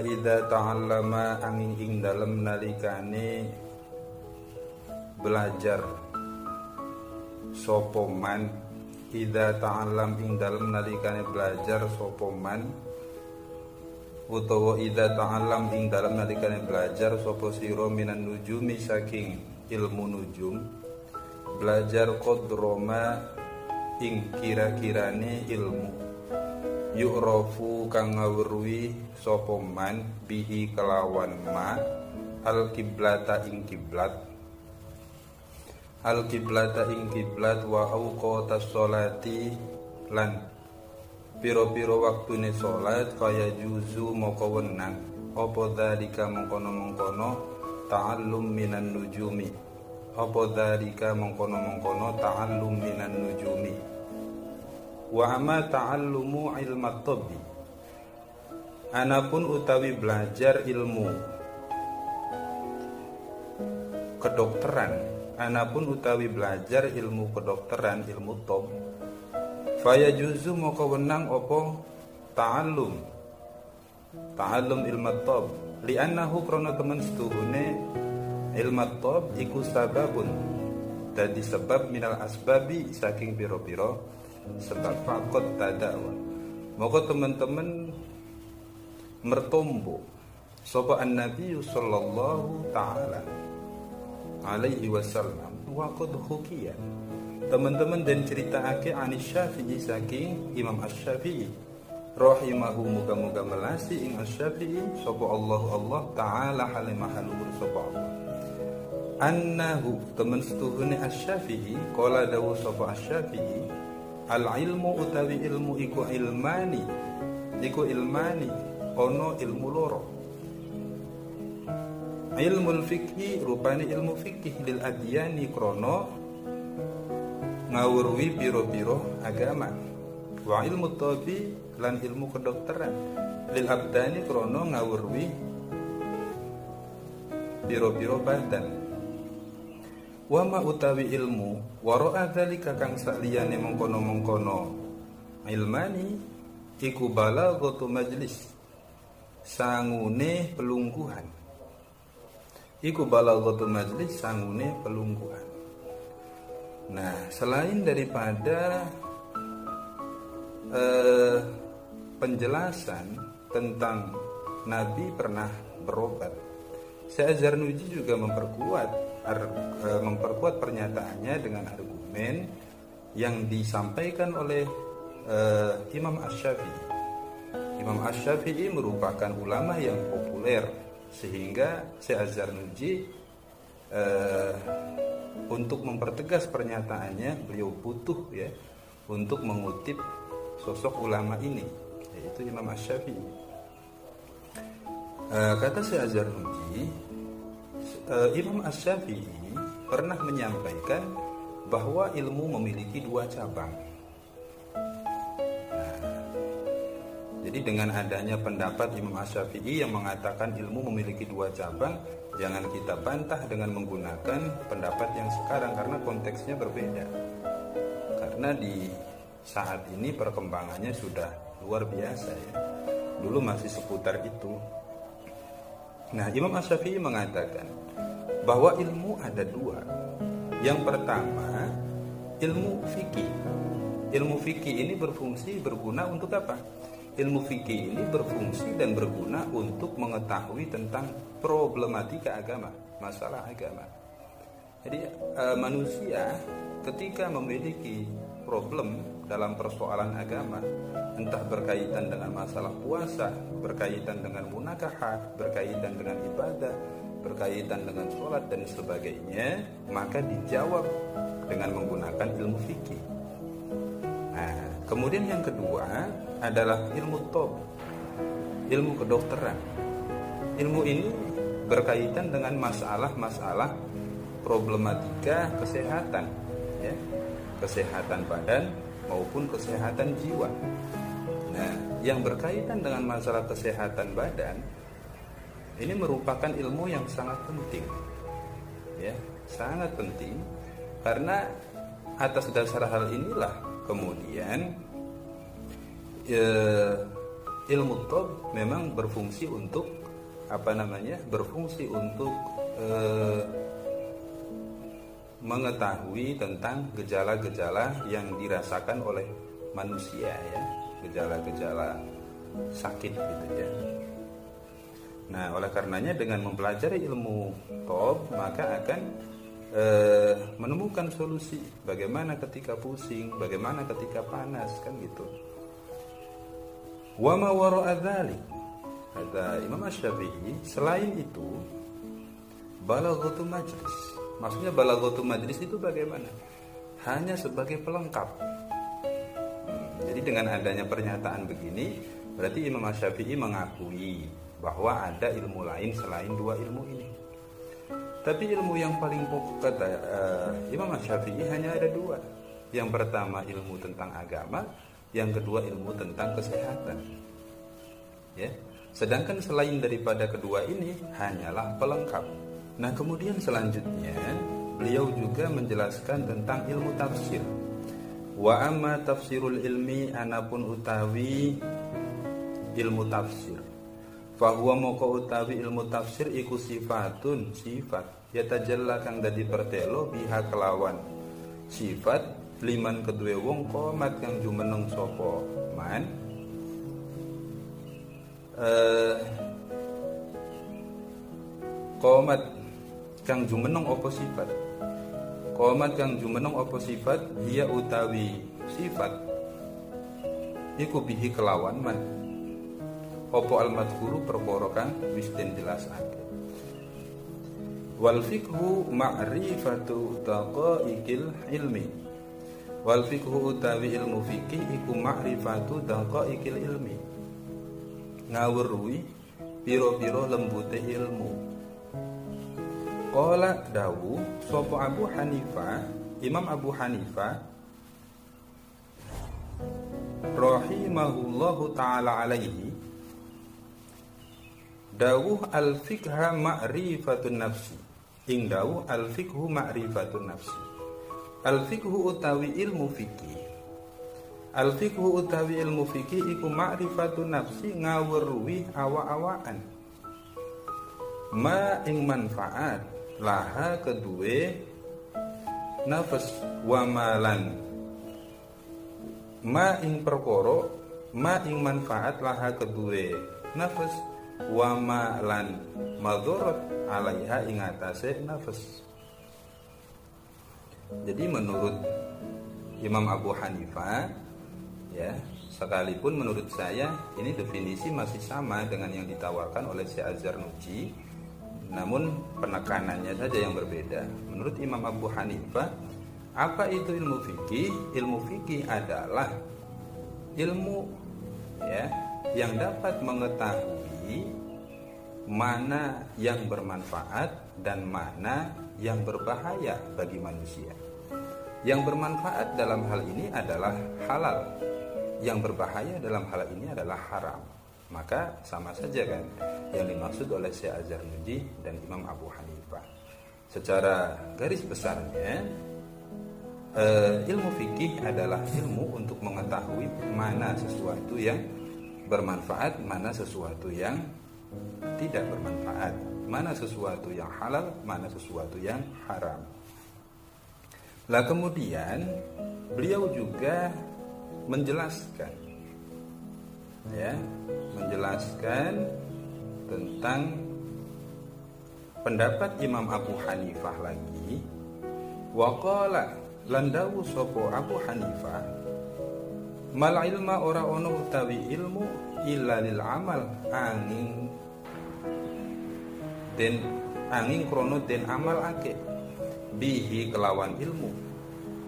idza ta'allama angin ing dalem nalikane belajar sapa man, idza ta'allam ing dalem nalikane belajar sapa man, utawa idza ta'allam ing dalem nalikane belajar sapa sira minan nujumi saking ilmu nujum, belajar qadroma ing kira-kirane ilmu, yu'rafu kang ngawruhi sapa man bihi kelawan ma al kiblata ing kiblat, al kiblata ing kiblat wa auqatas sholati lan piro-piro waktune salat, kaya juzu moko wenang apa dzalika mengkono-mengkono ta'allum minan nujumi, apa dzalika mengkono-mengkono ta'allum minan nujumi. Wa ama ta'allumu ilmat tabbi, anapun utawi belajar ilmu kedokteran, anapun utawi belajar ilmu kedokteran, ilmu tob, faya juzu moko wenang opo ta'allum ilmat tob, li'annahu krono temen setuhune ilmat tob iku sababun, dadi sebab minal asbabi saking piro-piro sebab fakot tadawa, moko teman-teman mertombo sapa an-nabi sallallahu ta'ala alaihi wasallam wa qad hukiya, teman-teman dan ceritaake anis Syafi'i saking Imam Asy-Syafi'i rahimahu, muga-muga melasi ing Asy-Syafi'i sapa Allah taala halimah haluhur sapa Allah, annahu temen setuhune Asy-Syafi'i qala dawu sapa Asy-Syafi'i al ilmu utawi ilmu iku ilmani ono ilmu loro, ilmul fikhi rupane ilmu fikih, lil adyani krono ngawurwi piro-piro agama, wa ilmu tabi lan ilmu kedokteran, lil abdani krono ngawurwi piro-piro badan. Wa ma utawi ilmu wara'a dzalika kang saliyane mengkono-mengkono ilmani iku balaghatu majlis, sangune pelungguhan, iku balaghatu majlis sangune pelungguhan. Nah, selain daripada penjelasan tentang Nabi pernah berobat, Syekh Zarnuji juga memperkuat pernyataannya dengan argumen yang disampaikan oleh Imam Asy-Syafi'i. Imam Asy-Syafi'i merupakan ulama yang populer, sehingga Syekh Zarnuji untuk mempertegas pernyataannya beliau butuh untuk mengutip sosok ulama ini, yaitu Imam Asy-Syafi'i. Kata Syekh Zarnuji, Imam Asy-Syafi'i pernah menyampaikan bahwa ilmu memiliki dua cabang. Jadi dengan adanya pendapat Imam Asy-Syafi'i yang mengatakan ilmu memiliki dua cabang, jangan kita bantah dengan menggunakan pendapat yang sekarang, karena konteksnya berbeda. Karena di saat ini perkembangannya sudah luar biasa ya. Dulu masih seputar itu. Nah, Imam Asy-Syafi'i mengatakan bahwa ilmu ada dua. Yang pertama, ilmu fikih. Ilmu fikih ini berguna untuk apa? Ilmu fikih ini berfungsi dan berguna untuk mengetahui tentang problematika agama, masalah agama. Jadi manusia ketika memiliki problem dalam persoalan agama, entah berkaitan dengan masalah puasa, berkaitan dengan munakahat, berkaitan dengan ibadah, berkaitan dengan sholat dan sebagainya, maka dijawab dengan menggunakan ilmu fikih. Nah, kemudian yang kedua adalah ilmu tob, ilmu kedokteran. Ilmu ini berkaitan dengan masalah-masalah problematika kesehatan, ya, kesehatan badan maupun kesehatan jiwa. Nah, yang berkaitan dengan masalah kesehatan badan ini merupakan ilmu yang sangat penting, ya, sangat penting, karena atas dasar hal inilah kemudian ilmu tob memang berfungsi untuk berfungsi untuk mengetahui tentang gejala-gejala yang dirasakan oleh manusia, ya, gejala-gejala sakit gitu ya. Nah, oleh karenanya dengan mempelajari ilmu tob maka akan menemukan solusi bagaimana ketika pusing, bagaimana ketika panas, kan gitu. Wa ma wara'a dzalik, kata Imam Asy-Syafi'i, selain itu balaghatu majlis. Maksudnya balaghatu majlis itu bagaimana? Hanya sebagai pelengkap. Jadi dengan adanya pernyataan begini, berarti Imam Asy-Syafi'i mengakui bahwa ada ilmu lain selain dua ilmu ini. Tapi ilmu yang paling pokok kata Imam Asy-Syafi'i hanya ada dua. Yang pertama ilmu tentang agama, yang kedua ilmu tentang kesehatan. Ya. Sedangkan selain daripada kedua ini hanyalah pelengkap. Nah, kemudian selanjutnya beliau juga menjelaskan tentang ilmu tafsir. Wa amma tafsirul ilmi, anapun utawi ilmu tafsir. Fahuwa moko utawi ilmu tafsir iku sifatun, sifat yatajalla kang dadi pertelo biha kelawan sifat liman kedue wong qomat kang jumeneng sapa man qomat kang jumeneng apa sifat, qomat kang jumeneng apa sifat, dia utawi sifat iku bihi kelawan man opo al-madhkuru perkara kang wis den jelasake. Wal fiqhu ma'rifatu daqaiqil ilmi. Wal fiqhu utawi ilmu fikih iku ma'rifatu daqaiqil ilmi. Ngawruhi piro-piro lembute ilmu. Qala dawu sapa Abu Hanifah, Imam Abu Hanifah rahimahullahu taala alaihi, dawuh al-fiqha ma'rifatun nafsi. Ing dawuh al-fiqhu ma'rifatun nafsi. Al-fiqhu utawi ilmu fikih. Al-fiqhu utawi ilmu fikih iku ma'rifatun nafsi, ngawruhi awa-awaan. Ma ing manfaat laha kedue nafas wa malan. Ma ing perkara, ma ing manfaat laha kedue nafas wa ma lan madharat alaiha ing atase nafas. Jadi menurut Imam Abu Hanifah, ya, sekalipun menurut saya ini definisi masih sama dengan yang ditawarkan oleh Syekh Az-Zarnuji, namun penekanannya saja yang berbeda. Menurut Imam Abu Hanifah, apa itu ilmu fikih? Ilmu fikih adalah ilmu, ya, yang dapat mengetahui mana yang bermanfaat dan mana yang berbahaya bagi manusia. Yang bermanfaat dalam hal ini adalah halal, yang berbahaya dalam hal ini adalah haram. Maka sama saja kan yang dimaksud oleh Syekh Az-Zarnuji dan Imam Abu Hanifah. Secara garis besarnya, ilmu fikih adalah ilmu untuk mengetahui mana sesuatu yang bermanfaat, mana sesuatu yang tidak bermanfaat, mana sesuatu yang halal, mana sesuatu yang haram. Lah kemudian beliau juga menjelaskan, ya, menjelaskan tentang pendapat Imam Abu Hanifah lagi. Waqala landawu sopo Abu Hanifah, mal ilma ora ono utawi ilmu illa lil amal, angin krono den amal ake bihi kelawan ilmu.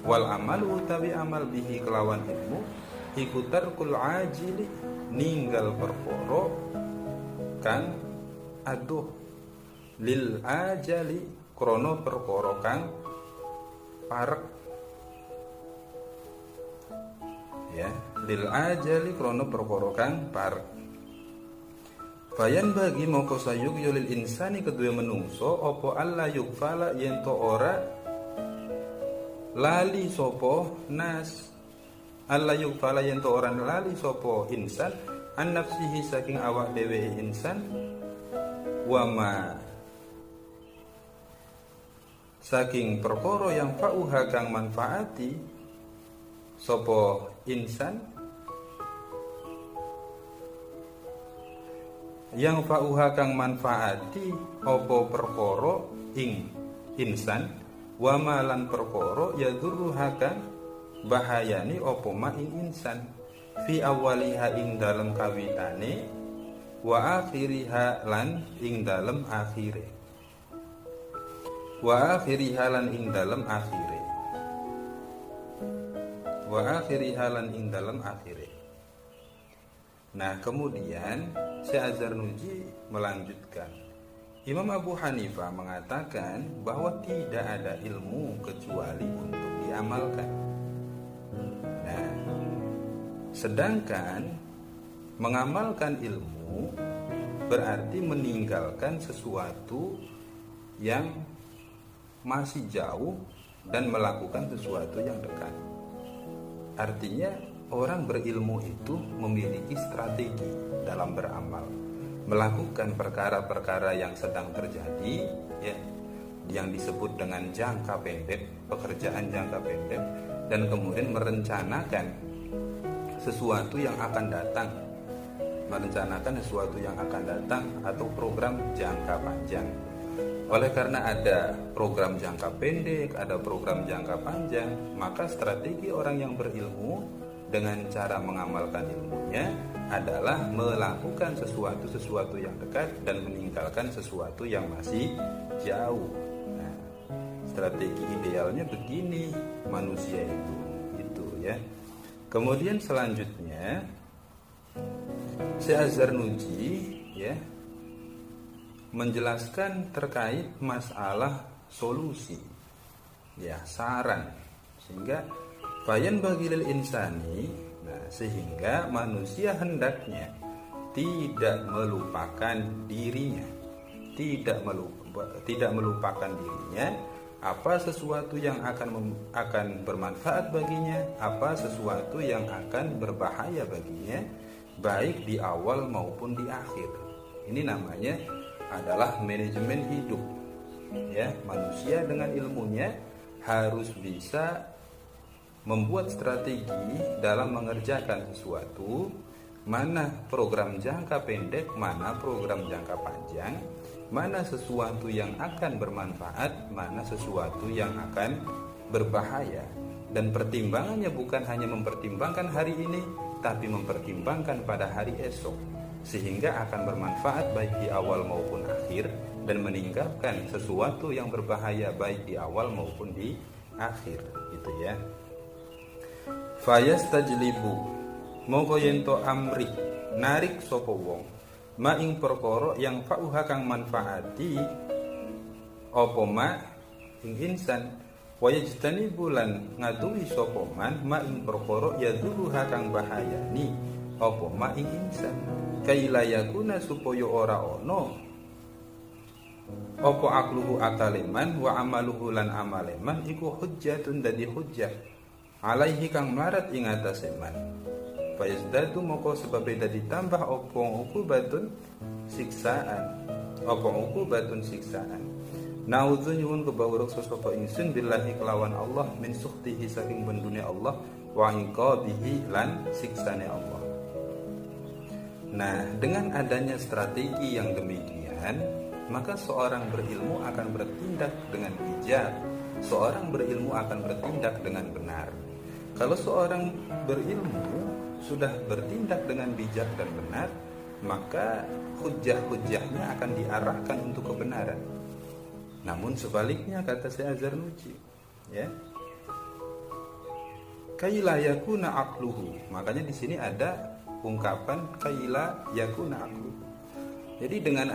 Wal amal utawi amal bihi kelawan ilmu iku tarkul ajili, ninggal perkara kang aduh, lil ajali krono perkara kang parek, ya, lil ajali krono perkara kang parek. Bayan bagi moko sayuk yulil insani kedua menungso opo alla yukfala yento ora lali sopo nas, alla yukfala yento ora lali sopo insan an nafsihi saking awak dhewe insan, wa ma saking perkara yang fa'uha kang manfaati sapa insan, yang fa'uha kang manfaati apa perkara ing insan, wa ma lan perkara yadurruha kang bahayani apa ma ing insan, fi awaliha ing dalem kawitane, wa akhiriha lan ing dalem akhire, wa akhiriha lan ing dalem akhire, wa akhiriha lan ing dalem akhire. Nah, kemudian Syekh Az-Zarnuji melanjutkan, Imam Abu Hanifah mengatakan bahwa tidak ada ilmu kecuali untuk diamalkan. Nah, sedangkan mengamalkan ilmu berarti meninggalkan sesuatu yang masih jauh dan melakukan sesuatu yang dekat. Artinya orang berilmu itu memiliki strategi dalam beramal, melakukan perkara-perkara yang sedang terjadi, ya, yang disebut dengan jangka pendek, pekerjaan jangka pendek, dan kemudian merencanakan sesuatu yang akan datang, atau program jangka panjang. Oleh karena ada program jangka pendek, ada program jangka panjang, maka strategi orang yang berilmu dengan cara mengamalkan ilmunya adalah melakukan sesuatu yang dekat dan meninggalkan sesuatu yang masih jauh. Nah, strategi idealnya begini manusia itu ya. Kemudian selanjutnya Syekh Az-Zarnuji ya menjelaskan terkait masalah solusi, ya, saran, sehingga bayan bagilil insani, nah, sehingga manusia hendaknya tidak melupakan dirinya, tidak melupakan dirinya, apa sesuatu yang akan bermanfaat baginya, apa sesuatu yang akan berbahaya baginya, baik di awal maupun di akhir. Ini namanya adalah manajemen hidup, ya. Manusia dengan ilmunya harus bisa membuat strategi dalam mengerjakan sesuatu, mana program jangka pendek, mana program jangka panjang, mana sesuatu yang akan bermanfaat, mana sesuatu yang akan berbahaya. Dan pertimbangannya bukan hanya mempertimbangkan hari ini, tapi mempertimbangkan pada hari esok, sehingga akan bermanfaat baik di awal maupun akhir, dan meninggalkan sesuatu yang berbahaya baik di awal maupun di akhir, gitu ya. Fayastajlibu mongko yento amri narik sapa wong ma ing perkara yang fa'uha kang manfaati apa ma ing insan, wayajtani bulan ngaduwi sapa man ma ing perkara yadhuruha kang bahayani apa ma ing insan, kaila yakuna supaya ora ono apa akluhu akaleman wa amaluhu lan amaleman iku hujjatun dadi hujjah alaihi kang marat ing atase man, fayazdadu moko sebab dadi tambah apa uqubatun siksaan, naudzu nyuwun kebawuruk sapa ingsun billahi kelawan Allah min sukhtihi saking bendune Allah, wa iqabihi lan siksane Allah. Nah, dengan adanya strategi yang demikian, maka seorang berilmu akan bertindak dengan bijak, seorang berilmu akan bertindak dengan benar. Kalau seorang berilmu sudah bertindak dengan bijak dan benar, maka hujjah-hujjahnya akan diarahkan untuk kebenaran. Namun sebaliknya, kata Syekh Az-Zarnuji, ya, kaila yakuna aqluhu. Makanya di sini ada ungkapan kaila yakuna aqluhu. Jadi dengan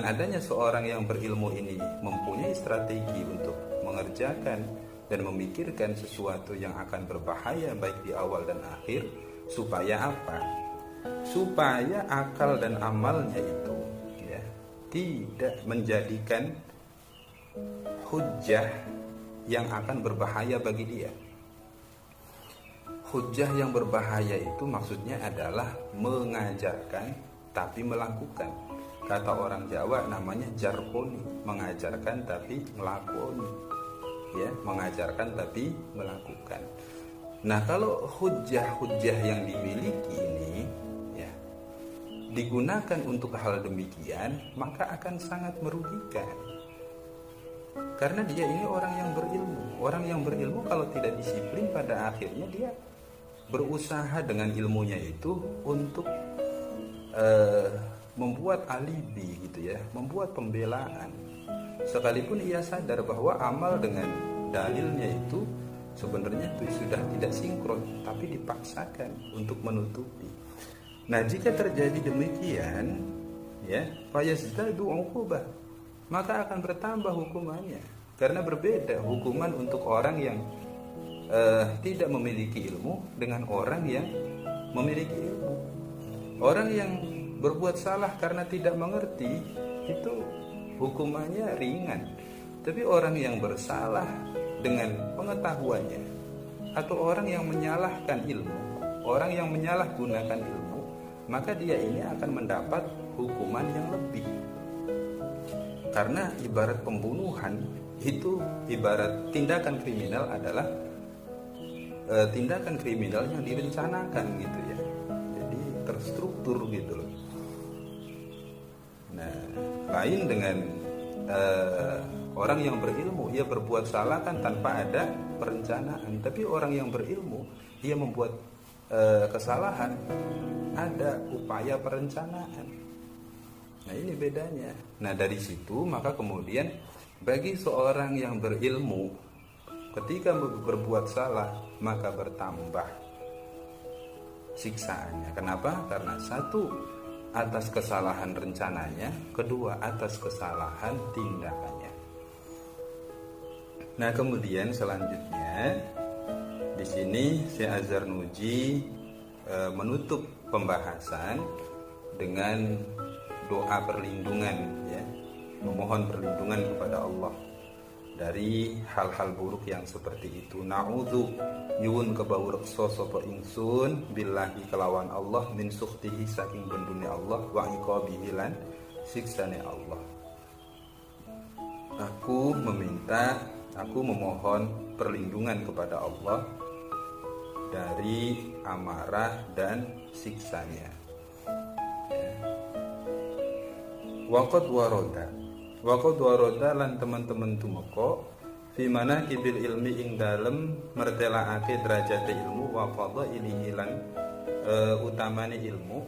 adanya seorang yang berilmu ini mempunyai strategi untuk mengerjakan dan memikirkan sesuatu yang akan berbahaya baik di awal dan akhir, supaya apa? Supaya akal dan amalnya itu, ya, tidak menjadikan hujjah yang akan berbahaya bagi dia. hujjah yang berbahaya itu maksudnya adalah mengajarkan tapi melakukan. Kata orang Jawa namanya jarponi, mengajarkan tapi melakoni. Ya, mengajarkan tapi melakukan. Nah, kalau hujjah-hujjah yang dimiliki ini ya digunakan untuk hal demikian, maka akan sangat merugikan. Karena dia ini orang yang berilmu. Orang yang berilmu kalau tidak disiplin, pada akhirnya dia berusaha dengan ilmunya itu untuk membuat alibi gitu ya, membuat pembelaan. Sekalipun ia sadar bahwa amal dengan dalilnya itu sebenarnya itu sudah tidak sinkron, tapi dipaksakan untuk menutupi. Nah, jika terjadi demikian, ya, fayazdadu uqubah, maka akan bertambah hukumannya. Karena berbeda hukuman untuk orang yang tidak memiliki ilmu dengan orang yang memiliki ilmu. Orang yang berbuat salah karena tidak mengerti itu hukumannya ringan. Tapi orang yang bersalah dengan pengetahuannya, atau orang yang menyalahkan ilmu, orang yang menyalahgunakan ilmu, maka dia ini akan mendapat hukuman yang lebih. Karena ibarat pembunuhan itu, ibarat tindakan kriminal adalah tindakan kriminal yang direncanakan gitu ya. Jadi terstruktur gitu loh. Nah, lain dengan orang yang berilmu, ia berbuat salah kan tanpa ada perencanaan. Tapi orang yang berilmu, ia membuat kesalahan, ada upaya perencanaan. Nah, ini bedanya. Nah, dari situ maka kemudian bagi seorang yang berilmu, ketika berbuat salah maka bertambah siksaannya. Kenapa? Karena satu, atas kesalahan rencananya, kedua atas kesalahan tindakannya. Nah, kemudian selanjutnya di sini Syekh Az-Zarnuji menutup pembahasan dengan doa perlindungan ya, memohon perlindungan kepada Allah dari hal-hal buruk yang seperti itu. Na'udzu nyuwun kebawu reksa sapa ingsun billahi kelawan Allah min sukhtihi saking bendune Allah wa iqabihi lan siksane Allah. Aku memohon perlindungan kepada Allah dari amarah dan siksanya. Waqad waroda lan teman-teman tumeka fi manaqibil ilmi ing dalem mertelaake derajate ilmu wa fadhailihi lan utamane ilmu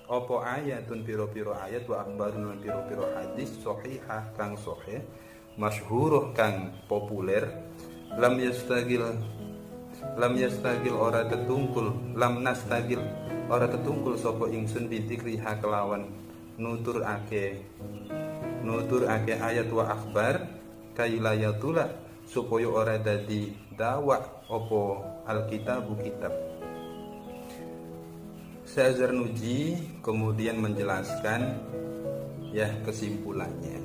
apa ayatun pira-pira ayat wa akhbarun lan pira-pira hadis sahihah kang sahih masyhurah kang populer lam yastagil ora tetungkul lam nastagil ora tetungkul sapa ingsun bidzikriha kelawan nuturake ayat wa akhbar kailayatula supaya ora dadi dawa opo alkitabu kitab. Syekh Az-Zarnuji kemudian menjelaskan ya kesimpulannya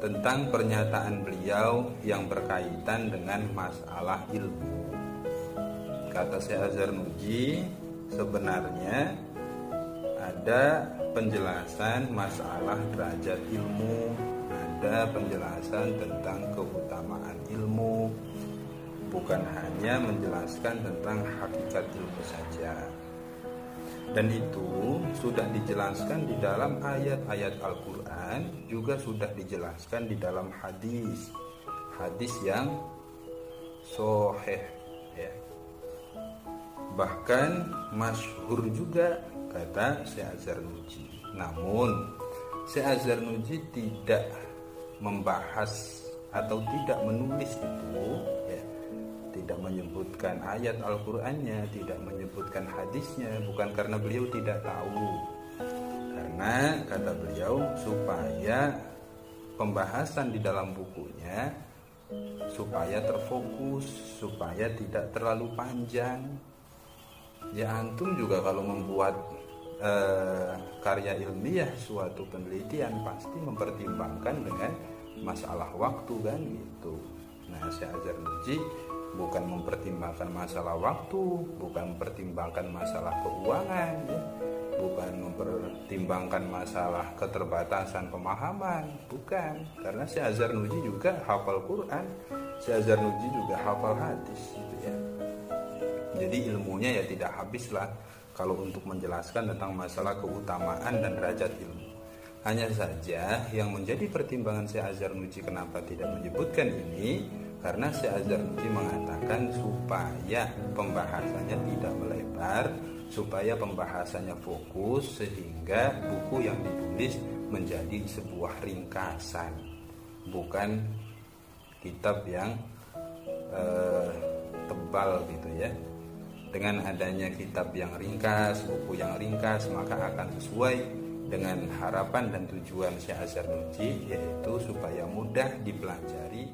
tentang pernyataan beliau yang berkaitan dengan masalah ilmu. Kata Syekh Az-Zarnuji, sebenarnya ada penjelasan masalah derajat ilmu, ada penjelasan tentang keutamaan ilmu, bukan hanya menjelaskan tentang hakikat ilmu saja. Dan itu sudah dijelaskan di dalam ayat-ayat Al-Quran, juga sudah dijelaskan di dalam hadis yang sahih ya. Bahkan masyhur juga kata Syekh Az-Zarnuji. Namun Syekh Az-Zarnuji tidak membahas atau tidak menulis itu ya, tidak menyebutkan ayat Al-Qur'annya, tidak menyebutkan hadisnya, bukan karena beliau tidak tahu, karena kata beliau supaya pembahasan di dalam bukunya supaya terfokus, supaya tidak terlalu panjang. Ya, antum juga kalau membuat karya ilmiah, suatu penelitian, pasti mempertimbangkan dengan masalah waktu kan gitu. Nah, Syekh Az-Zarnuji bukan mempertimbangkan masalah waktu, bukan mempertimbangkan masalah keuangan, ya. Bukan mempertimbangkan masalah keterbatasan pemahaman, bukan. Karena Syekh Azhar Nuji juga hafal Quran, Syekh Azhar Nuji juga hafal hadis, gitu ya. Jadi ilmunya ya tidak habislah kalau untuk menjelaskan tentang masalah keutamaan dan derajat ilmu. Hanya saja yang menjadi pertimbangan Syekh Azhar Nuji kenapa tidak menyebutkan ini, karena Syekh Azhar Nuji mengatakan supaya pembahasannya tidak melebar, supaya pembahasannya fokus, sehingga buku yang ditulis menjadi sebuah ringkasan, bukan kitab yang tebal gitu ya. Dengan adanya kitab yang ringkas, buku yang ringkas, maka akan sesuai dengan harapan dan tujuan Syekh Azhar Nuji, yaitu supaya mudah dipelajari